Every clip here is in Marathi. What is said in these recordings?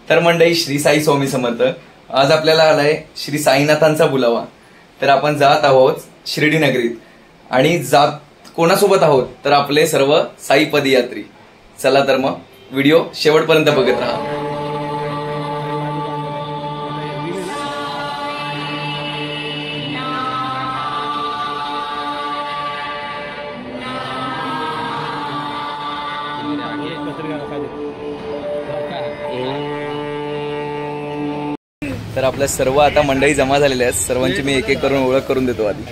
तर मंडळी श्री साई स्वामी समर्थ. आज आपल्याला आलाय श्री साईनाथांचा बुलावा. तर आपण जात आहोत शिर्डी नगरीत आणि जात कोणासोबत आहोत तर आपले सर्व साई पदयात्री. चला तर मग व्हिडिओ शेवटपर्यंत बघत राहा. तर आपल्या सर्व आता मंडळी जमा झालेल्या आहेत. सर्वांची मी एक एक करून ओळख करून देतो. आधी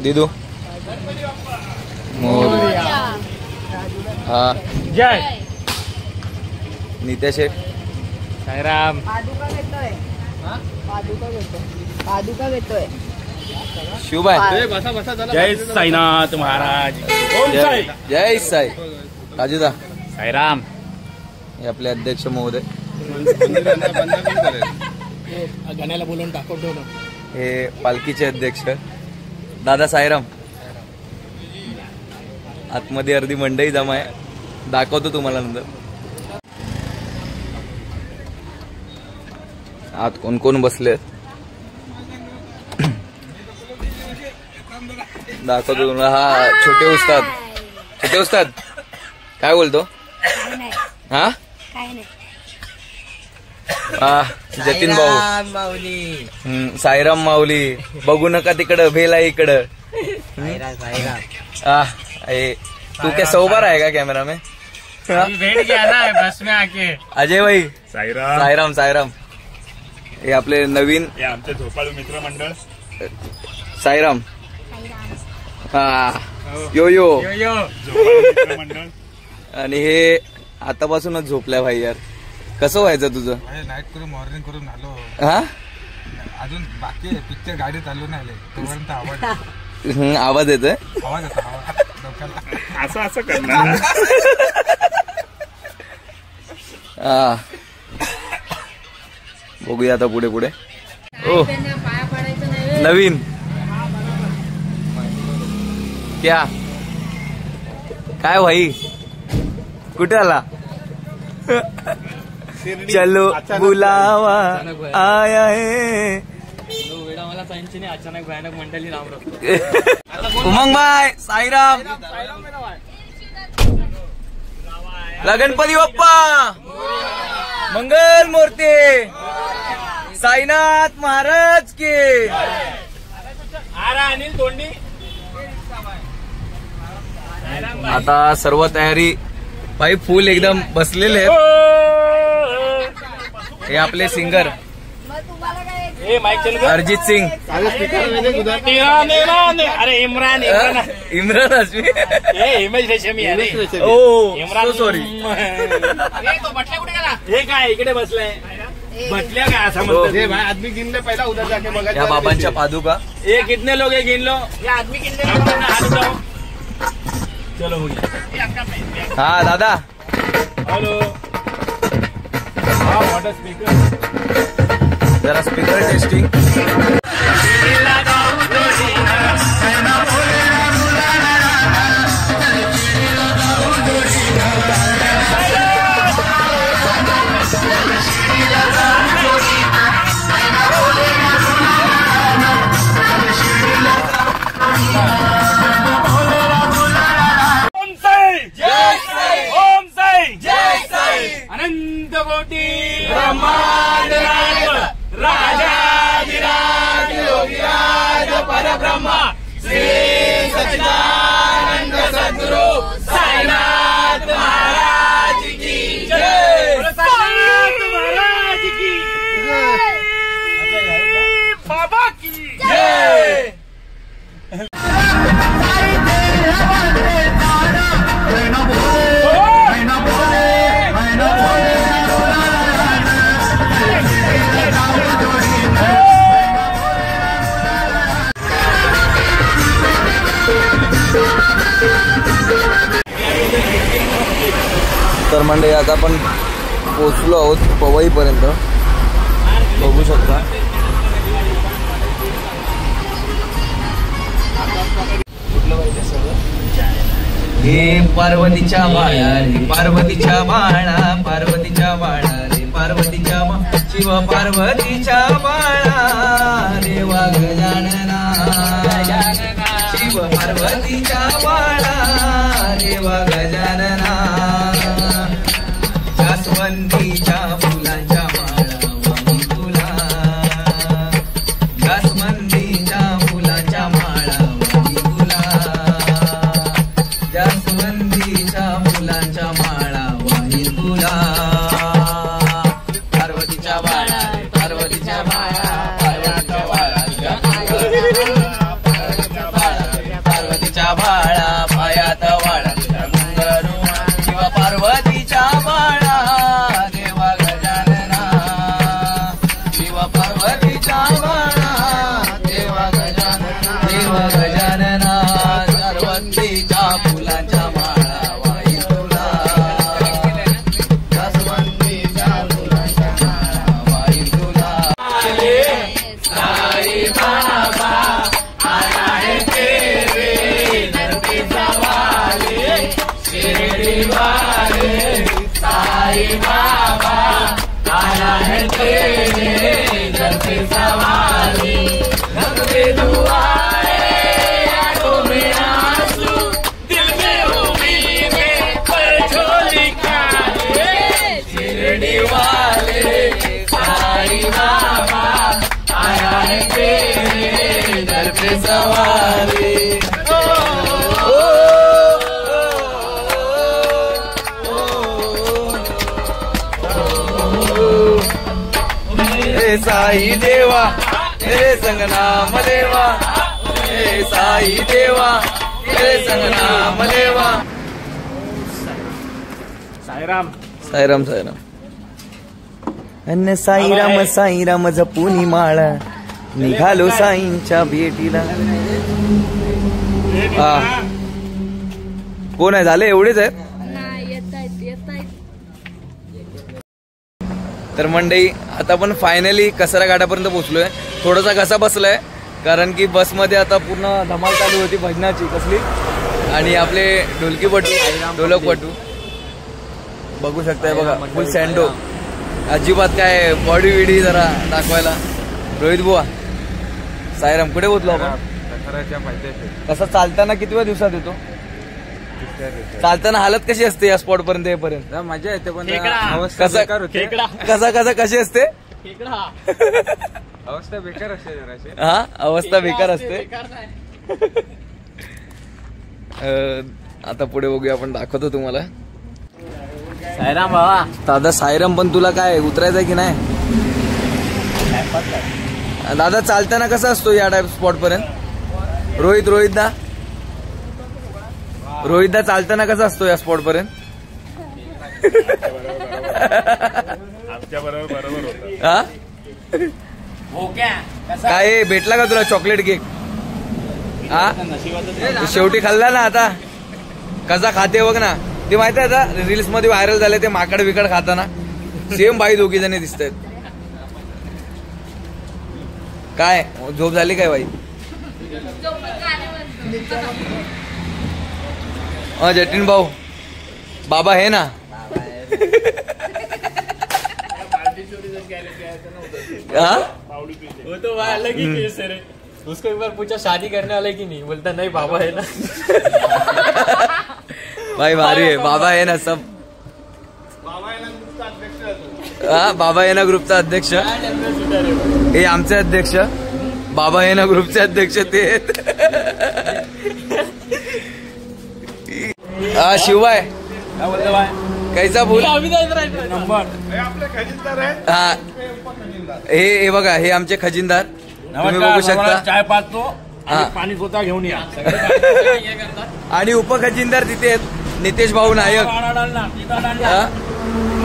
दिदू हा जय नित्या शेठ साईराम पादुका घेतोय शिवबाई जय साईनाथ महाराज. जय साई. राजूदा साईराम. हे आपले अध्यक्ष महोदय. गाण्याला बोलून टाकतो. हे पालखीचे अध्यक्ष दादा साईराम. आतमध्ये अर्धी मंडई जमा आहे, दाखवतो तुम्हाला नंतर. आत कोण कोण बसले दाखवतो तुम्हाला. हा छोटे उस्ताद. छोटे उस्ताद काय बोलतो? हा जतीन भाऊ साईराम माऊली. बघू नका तिकडं, भेला इकडं. तू क्या सोबर आहे का कैमरा में? भेट गया ना बस में आके. अजय भाई साईराम साईराम साईराम. हे आपले नवीन आमचे झोपाळू मित्र मंडळ साईराम. हा यो यो झोपाळू मंडळ. आणि हे आतापासूनच झोपलाय भाई. यार कसं व्हायचं तुझं? नाईट करून मॉर्निंग करून आलो. हा अजून बाकी पिक्चर गाडीत आलो नाही तोपर्यंत आवाज येतोय. आवाज येतो असं असं करणार. हा बघूया आता पुढे पुढे. ओ नवीन क्या काय भाई कुठे आला? चलो बुलावा आया है. अचानक भयानक मंडळी राम. उमंग भाई साईराम. गणपती बाप्पा मंगल मूर्ती साईनाथ महाराज के. आता सर्व तयारी भाई फुल एकदम बसलेले आहेत. हे आपले सिंगर अरिजित सिंग. अरे इम्रान इम्रान हाशमी. हिमेश रेशमी. ओ सॉरी. हे काय इकडे बसलाय बसल्या काय असं म्हणतो. आदमी गिनले पहिला उद्या जाके बघा. या बाबांच्या पादुका. ये कितने लोग है गिन लो. ये आदमी कितने. चलो हो गया. हा दादा. हेलो. हाँ वाटर स्पीकर. जरा स्पीकर टेस्टिंग. अनंत कोटी ब्रह्मांड राजाधिराज योगीराज परब्रह्मा श्री सच्चिदानंद सद्गुरु साईनाथ महाराज की जय. साईनाथ महाराज की जय. बाबा की जय. तर मंडळी आता आपण पोचलो आहोत पवईपर्यंत. बघू शकता कुठलं पाहिजे सगळं. हे पार्वतीच्या बाळा रे पार्वतीच्या बाळा पार्वतीच्या बाळा रे पार्वतीच्या शिव पार्वतीच्या बाळा देवा गजानना शिव पार्वतीच्या बाळा देवा गजानना जास्वंदीच्या फुलांच्या माळा वाही तुला जास्वंदीच्या फुलांच्या माळा वाही तुला जास्वंदीच्या फुलांच्या माळा वाही तुला पार्वतीच्या बाळा पार्वतीच्या बाळा पार्वतीच्या बाळा पार्वतीच्या बाळा पायात वाळा घुंगरू शिव पार्वतीच्या बाळा देवा गजानना शिव पार्वतीच्या बाळा देवा गजानना जास्वंदीच्या फुलांच्या माळा वाही तुला जास्वंदीच्या फुलांच्या माळा वाही तुला साई बाबा आला है तेरे दर पे सवाले शिरडी वाले साई बाबा आला है तेरे दर पे सवाले रब पे दुआएं आंखों में आंसू दिल में उम्मीदें पर झोली खाए शिरडी वाले साई बाबा आया है तेरे दर पे सवारी साई देवा तेरे संग नाम लेवा साई देवा तेरे संग नाम लेवा साईराम साईराम साईराम अन्न साईराम साईराम जपुनी माळ निघालो साईंच्या भेटीला हा कोण आहे झाले एवढेच आहेत नाही येत आहेत तर मंडळी आता आपण फायनली कसरा घाटापर्यंत पोहोचलोय थोडासा घसा बसलाय कारण की बसमध्ये आता पूर्ण धमाल चालू होती भजनाची कसली आणि आपले ढोलकीपटू ढोलकपटू बघू शकताय बघा फुल सँडो अजिबात काय बॉडी विडी जरा दाखवायला रोहित बुवा साईराम कुठे पोहोचलो आपण कसं चालताना किती वेळ दिवसात येतो चालताना हालत कशी असते या स्पॉट पर्यंत येईपर्यंत मजा येते पण कसा कशी असते अवस्था बेकार असते जराशी हा अवस्था बेकार असते आता पुढे बघूया आपण दाखवतो तुम्हाला साईराम बाबा दादा साईराम पण तुला काय उतरायचं की नाही दादा चालताना कसा असतो या टाइप स्पॉट पर्यंत रोहितदा चालताना कसा असतो या स्पॉट पर्यंत आमच्या बरोबर होतं हा हो क्या काय भेटला का तुला चॉकलेट केक हा शेवटी खाल्ला ना आता कसा खाते बघ ना ते माहिती आहे आता रील्स मध्ये व्हायरल झाले ते माकड बिकड खाताना सेम बाई दोघी जणी दिसत आहेत काय झोप झाली काय बाई जतीन भाऊ बाबा है ना वो तो वहाँ अलग ही केस है रे उसको एक बार पूछा शादी करने वाले की नहीं बोलता नहीं बाबा है ना भाई भारी है बाबा है ना सब हा बाबा है ना ग्रुपचा अध्यक्ष हे आमचे अध्यक्ष बाबा है ना ग्रुपचे अध्यक्ष ते हा शिवभाई कैसा बोल नंबर हा हे बघा हे आमचे खजिनदार तुम्ही बघू शकता चाय पाजतो हा. पाणी स्वतः घेऊन या आणि उपखजिनदार तिथे आहेत नितेश भाऊ नायक हा?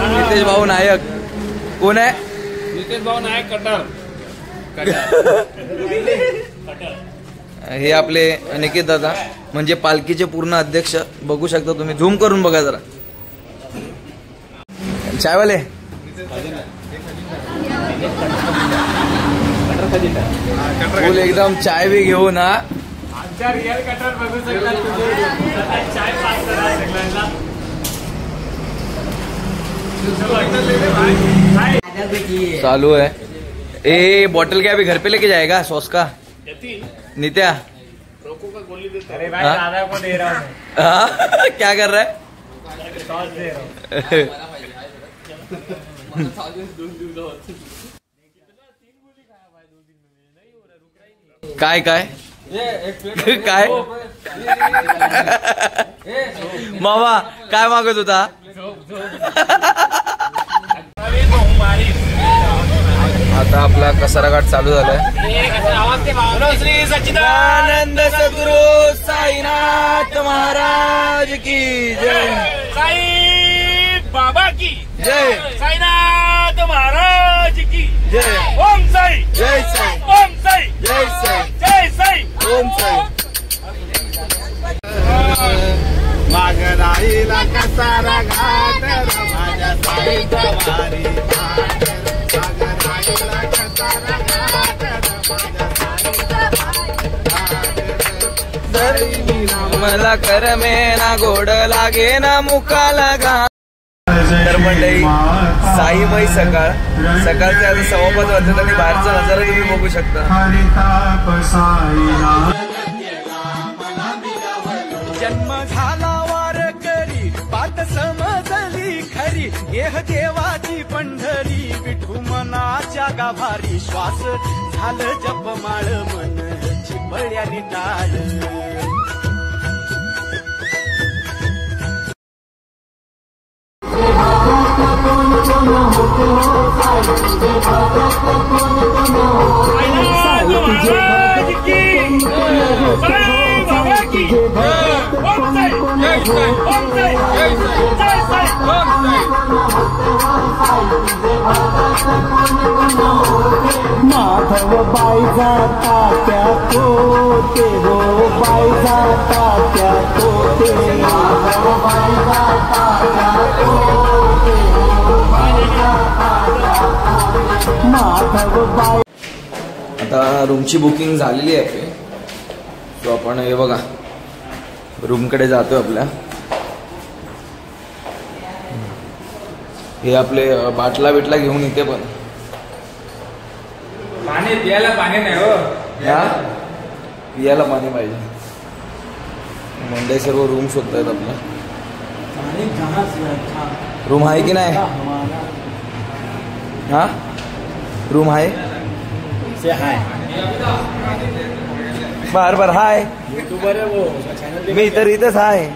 नितेश भाऊ नायक कोण आहे नितेश भाऊ नायक कटर हे आपले निकेत दादा म्हणजे पालखीचे पूर्ण अध्यक्ष बघू शकता तुम्ही झूम करून बघा जरा चायवाले फुल एकदम चाय भी घेऊन हा आमच्या रिअल कटर बघू शकता तुम्ही. चाय पास करा सगळ्यांना. चालू है. ए बॉटल क्या अभी घर पे लेके जाएगा सॉस का नित्या? अरे भाई दादा को दे रहा हूँ. हाँ क्या कर रहा है? सॉस दे रहा हूँ. काय काय काय मामा काय मागत होता? आता आपला कसारा घाट चालू झालाय. श्री सच्चिदानंद सद्गुरु साईनाथ महाराज की जय. साई बाबा की जय. साईनाथ महाराज की जय. ओम साई. जय साई. ओम साई. जय साई. जय साई. ओम साई. मागराईला कसारा घाट माझ्या साईचा वारी घाट. मागराईला कसारा घाट माझ्या साईचा मला कर में ना गोड लागे ना मुखाला घा. तर मंडळी साईमय सकाळचे आता 5:15 वाजतात आणि बाहेरचा नजारा तुम्ही बघू शकता. जन्म झाला वार करी पात समजली खरी गेह देवाची पंढरी विठू मनाच्या गाभारी श्वास झालं जपमाळ मन चिपळ्यानी टाळ. माधव बाईचा तात्या कोते गो बाईचा तात्या कोते. माधव बाईचा तात्या कोते गो बाईचा तात्या कोते. माधव बाई. आता रूमची बुकिंग झालेली आहे. तो आपण हे बघा रूमकडे जातोय आपल्या. हे आपले बाटला बिटला घेऊन येते पण पाणी प्यायला पाणी नाही हो. पियाला पाणी पाहिजे. मंडई सर्व रूम शोधतायत आपल्या. रूम आहे की नाही? हा रूम आहे. बार हाय यूट्यूबर है वो चैनल. मी तर इथंच आहे.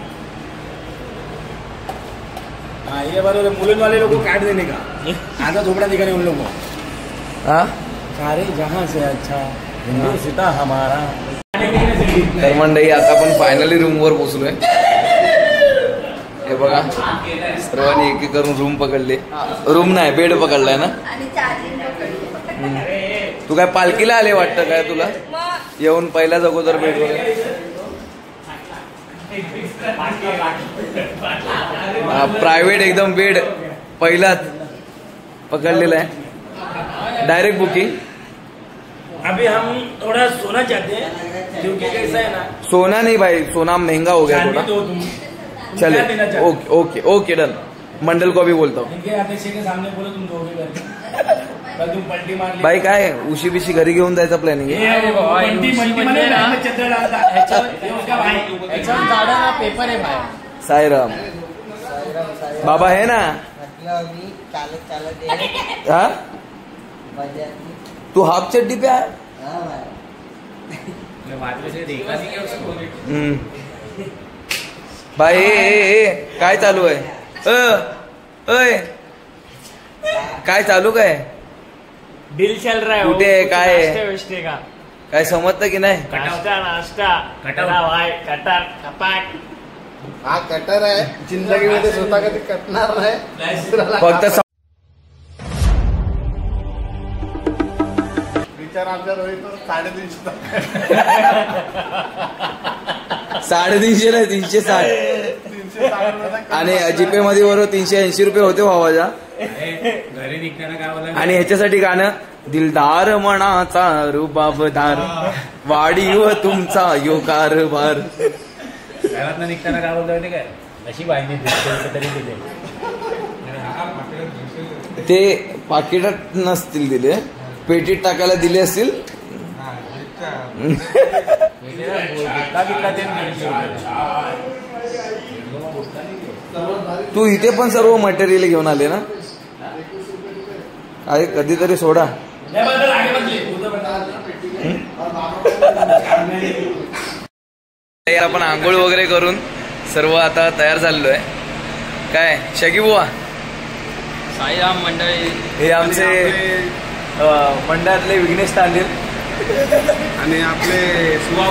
हाँ ये बराबर मुलन वाले लोगों को काट देने का आधा झोपड़ा दिखा नहीं उन लोगों को. हा सारे जहाँ से अच्छा हिंदुस्तान हमारा. तर मंडळी आता आपण फायनली रूमवर पोहोचलोय. हे बघा सर्वांनी एक एक करून रूम पकडले. रूम नाही बेड पकडलाय ना. तू काय पालखीला आले वाटतं काय तुला येऊन पहिल्याच अगोदर बेड वगैरे. प्रायव्हेट एकदम बेड पहिलाच पकडलेला आहे. Direct booking. अभी हम थोड़ा सोना चाहते हैं क्योंकि कैसा है ना. सोना नहीं भाई सोना महंगा हो गया चांदी थोड़ा. दो तुम. चले क्या देना चाहते हो? Okay okay okay done. मंडल को अभी बोलता हूँ. इनके अध्यक्ष के सामने बोलो तुम दोगे करके. कल तुम पलटी मार ली. बाई काय उशी बिशी घरी घेऊन जायचा प्लॅनिंग आहे. ये देखो पलटी मारे ना चद्दर डालता है उसका भाई. झाडाला पेपर आहे बाहेर. साईराम बाबा है ना. चालत चालत हा तू हाफ चड्डी पे आहे. भाई काय चालू आहे. अय काय चालू काय डील चल रहा है. कुठे आहे, काय आहे? नाश्ते विश्ते का काय समजतं की नाही. नाश्ता नाश्ता कटा भाई कटर कपाट. हा कटर आहे. जिंदगीमध्ये स्वतः कधी कटणार नाही. फक्त विचार आमच्या रोहित 350. 350 नाही 360. आणि जीपे मध्ये बरोबर 380 रुपये होते भावाच्या. घरी निघताना काय बोला. आणि ह्याच्यासाठी गाणं दिलदार मनाचा रुबाबदार वाढीव तुमचा यो कारभार. घरात निघताना काय बोलतो ते काय नशीब आहे मी तरी दिले ते पाकिटात नसतील दिले, पेटीत टाकायला दिले असतील. तू इथे पण सर्व मटेरियल घेऊन आले ना? अरे कधीतरी सोडा. आपण आंघोळ वगैरे करून सर्व आता तयार झालेलो आहे. काय शकी बुवा, साईराम मंडळी हे आमचे मंडळातले विघ्नेश तांडील आणि आपले सुवा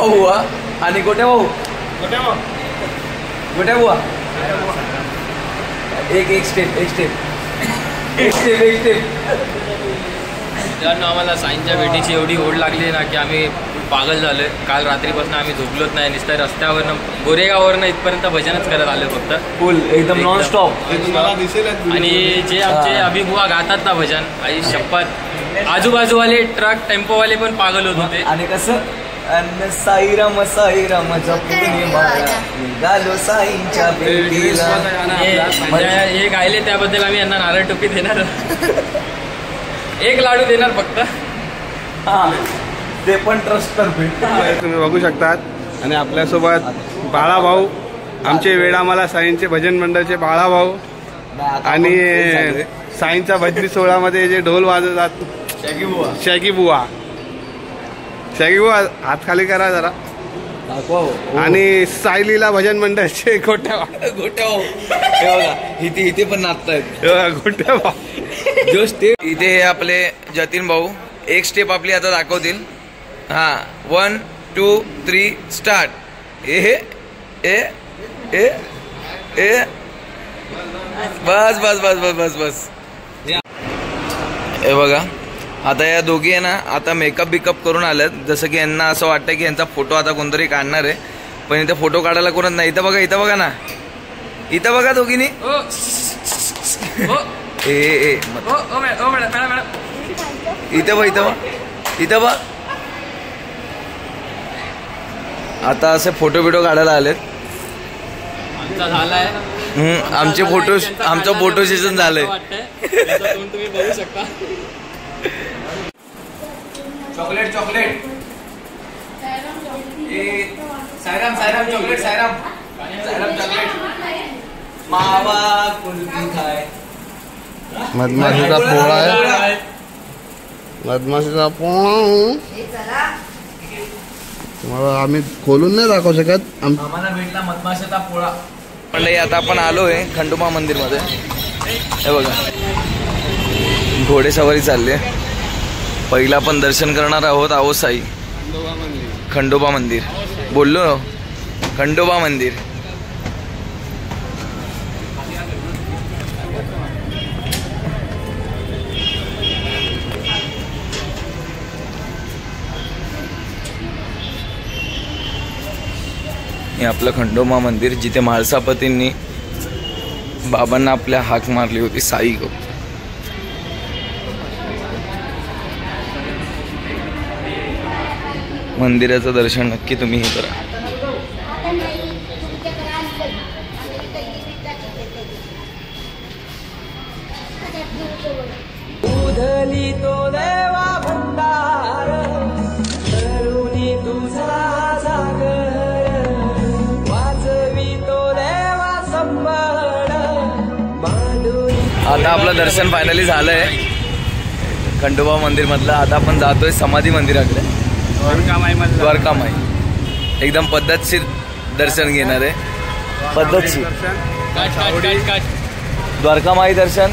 बुवा आणि गोट्या भाऊ. गोट्या बुवा एक स्टेप मित्रांनो, आम्हाला साईंच्या भेटीची एवढी ओढ लागली ना की आम्ही पागल झालोय. काल रात्रीपासून आम्ही झोपलोच नाही. नुसतं रस्त्यावरनं गोरेगाववरनं इथपर्यंत भजनच करत आलो फक्त. फुल एकदम नॉन स्टॉप. आणि जे आमचे अभिभुवा गातात ना भजन, आई शपथ, आजूबाजूवाले ट्रक टेम्पोवाले पण पागल होत होते. आणि कसं साईराम साईराम जपून निघालो साईंच्या भेटीला. हे गायले त्याबद्दल आम्ही यांना नारळ टोपी देणार. एक लाडू देणार फक्त. हा, ते पण ट्रस्ट करते. तुम्ही बघू शकतात. आणि आपल्यासोबत बाळाभाऊ, आमचे वेळामाला साईंचे भजन मंडळचे बाळाभाऊ, आणि साईंचा भजनी सोहळ्यामध्ये जे ढोल वाजवतात शॅगी बुवा हात खाली करा जरा. आणि सायलीला भजन मंडळचे गोट्या बघा इथे पण नाचतायत गोट्या जो स्टेप. इथे हे आपले जतीन भाऊ एक स्टेप आपली आता दाखवतील. हा, 1 2 3 स्टार्ट. ए ए ए ए बस बस बस बस बस बस. हे बघा आता या दोघी आहे ना, आता मेकअप बिकअप करून आल्यात. जसं की यांना असं वाटतं की यांचा फोटो आता कोणतरी काढणार आहे, पण इथे फोटो काढायला कोणच नाही. इथं बघा ना, इथं बघा दोघींनी. इथं बघ. आता असे फोटो बिटो काढायला आलेत. आमचे फोटो, आमचं फोटो सेशन झालंय. तुम्ही बघू शकता. Chocolate chocolate Sairam Sairam chocolate Sairam Sairam chocolate मावा कुल्फी खाय. मधमाशीचा पोळा आहे. मधमाशीचा पोळा तुम्हाला आम्ही खोलून नाही दाखवू शकत. आम्हाला भेटला मधमाशीचा पोळा. पण आता आपण आलोय खंडोबा मंदिर मध्ये. हे बघा घोडेसवारी चालली आहे. पहिला पण दर्शन करणार आहोत. आहो साई खंडोबा मंदिर बोललो, खंडोबा मंदिर. हे आपलं खंडोबा मंदिर, जिथे म्हाळसापतींनी बाबांना आपल्या हाक मारली होती. साई गो. मंदिराचं दर्शन नक्की तुम्ही हे करा. उधली तो देवा भंडार करुणी तुझा जागर वाचवी तो देवा संबळ माधुरी. आता आपलं दर्शन फायनली झालंय खंडोबा मंदिर मधलं. आता आपण जातोय समाधी मंदिराकडे. द्वारकामाई एकदम पद्धतशीर दर्शन घेणार आहे. पद्धतशीर द्वारकामाई दर्शन,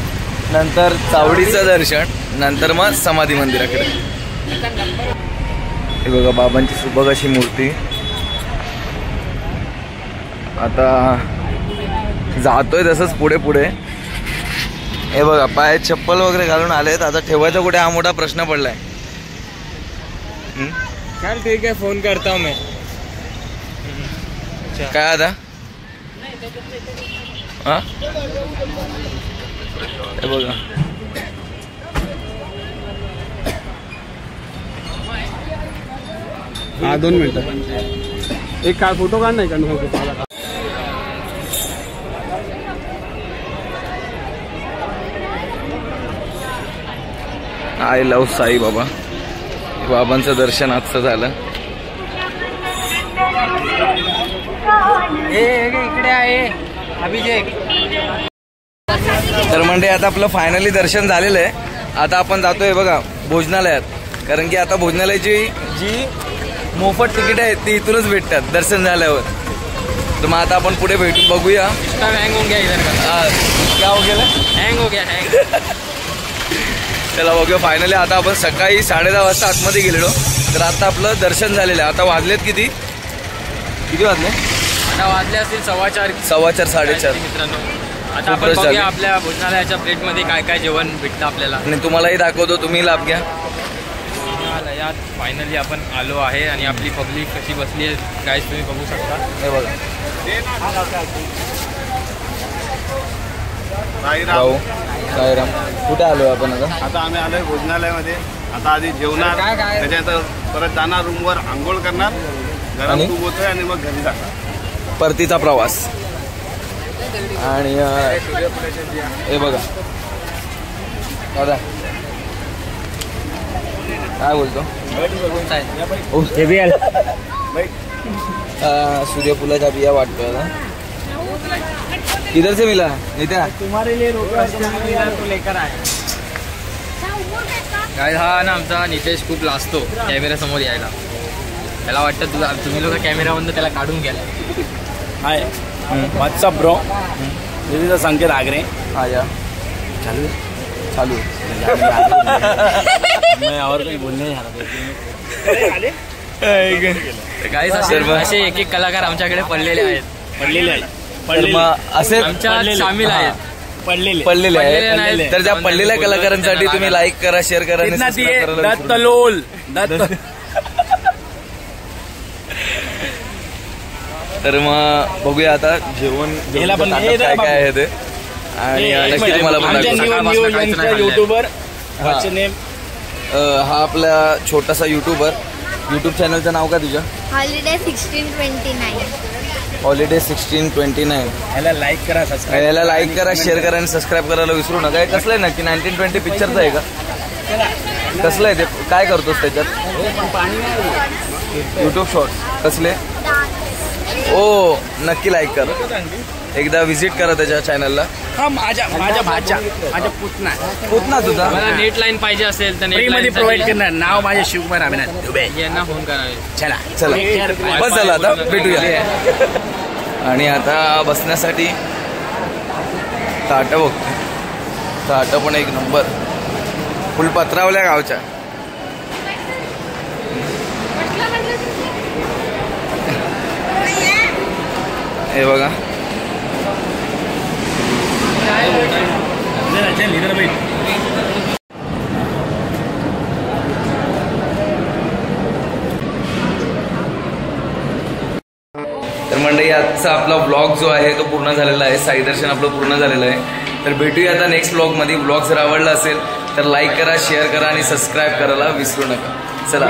नंतर चावडीचं दर्शन, नंतर मग समाधी मंदिराकडे. हे बघा बाबांची सुबक अशी मूर्ती. आता जातोय तसंच पुढे पुढे. हे बघा पायात चप्पल वगैरे घालून आलेत. आता ठेवायचा कुठे हा मोठा प्रश्न पडलाय. चल ठीक है, फोन करता हूँ मैं. काय आता हा हे बघा हा 2 मिनिटं. एक काय फोटो काढ नाही का? I love Sai Baba. बाबांचं दर्शन आजचं झालं. इकडे आहे अभिषेक. तर म्हणजे आता आपलं फायनली दर्शन झालेलं आहे. आता आपण जातोय बघा भोजनालयात, कारण की आता भोजनालयाची जी मोफत तिकीट आहेत ती इथूनच भेटतात दर्शन झाल्यावर. तर मग आता आपण पुढे बघूया. हँग हो गया इधर का. क्या हो गेलं? हँग हो गया हँग. चला बघूया. फायनली आता आपण सकाळी 10:30 वाजता आतमध्ये गेलेलो. तर आता आपलं दर्शन झालेलं आहे. आता वाजलेत किती वाजले? आता वाजले असतील 4:15 4:15 मित्रांनो. आता आपण बघूया आपल्या भोजनालयाच्या प्लेटमध्ये काय काय जेवण भेटतं आपल्याला आणि तुम्हालाही दाखवतो, तुम्ही लाभ घ्या. यात फायनली आपण आलो आहे आणि आपली पब्लिक कशी बसली आहे गाईस तुम्ही बघू शकता. हे बघा साईराम. साईराम. कुठे आलोय आपण आता? आता आम्ही आलोय भोजनालयामध्ये. आता आधी जेवणार, त्याच्यानंतर परत जाणार रूमवर, आंघोळ करणार, गरम तूप होतोय आणि मग घरी जाणार. परतीचा प्रवास. आणि हे बघा दादा काय बोलतो? सूर्यफुलाचा बिया वाटतोय ना. किधर से मिला नित्या? तुम्हारे लिए तो लेकर आए. काय हा ना आमचा नितेश खूप लाजतो कॅमेरा समोर यायला. त्याला वाटतं तुम्ही लोक कॅमेरामधून त्याला काढून घ्याल. हाय व्हॉट्सअप ब्रो. दिस इज संकेत आगरे. हा या चालू मैं और काही बोलणे काही असे एक एक कलाकार आमच्याकडे पडलेले आहेत. असे आमच्या सामील आहेत. पडलेले आहेत. तर त्या पडलेल्या कलाकारांसाठी तुम्ही लाईक करा, शेअर करा आणि सबस्क्राइब करायला विसरू नका. तर मग बघूया आता जेवण काय काय आहे ते आणि नक्की तुम्हाला पण दाखवू. युट्यूबर हा आपला छोटासा युट्यूबर. युट्यूब चॅनलचं नाव का तुझ्या? हॉलिडे 1629. हॉलिडे 1629. याला लाईक करा, सबस्क्राईब. याला लाईक करा, शेअर करा आणि सबस्क्राईब करायला विसरू नका. कसलं आहे नक्की? 1920 पिक्चरचं आहे का? कसलं आहे ते? काय करतोस त्याच्यात? युट्यूब शॉर्ट्स कसले? ओ नक्की लाईक करा, एकदा व्हिजिट करा त्याच्या चॅनलला. हा माझ्या पुतना तुझा. मला नेट लाईन पाहिजे असेल तर फ्री मध्ये प्रोव्हाइड करणार. नाव माझे शिवकुमार अभिनाथ दुबे. यांना फोन करावे. चला बस झालं, आता भेटूया. आणि आता बसण्यासाठी ताटं बघतो. ताटं पण एक नंबर फुल पत्रावल्या गावच्या. हे बघा तर मंडळी आजचा आपला ब्लॉग जो आहे तो पूर्ण झालेला आहे. साई दर्शन आपलं पूर्ण झालेलं आहे. तर भेटूया आता नेक्स्ट ब्लॉग मध्ये. ब्लॉग जर आवडला असेल तर लाईक करा, शेअर करा आणि सबस्क्राईब करायला विसरू नका. चला.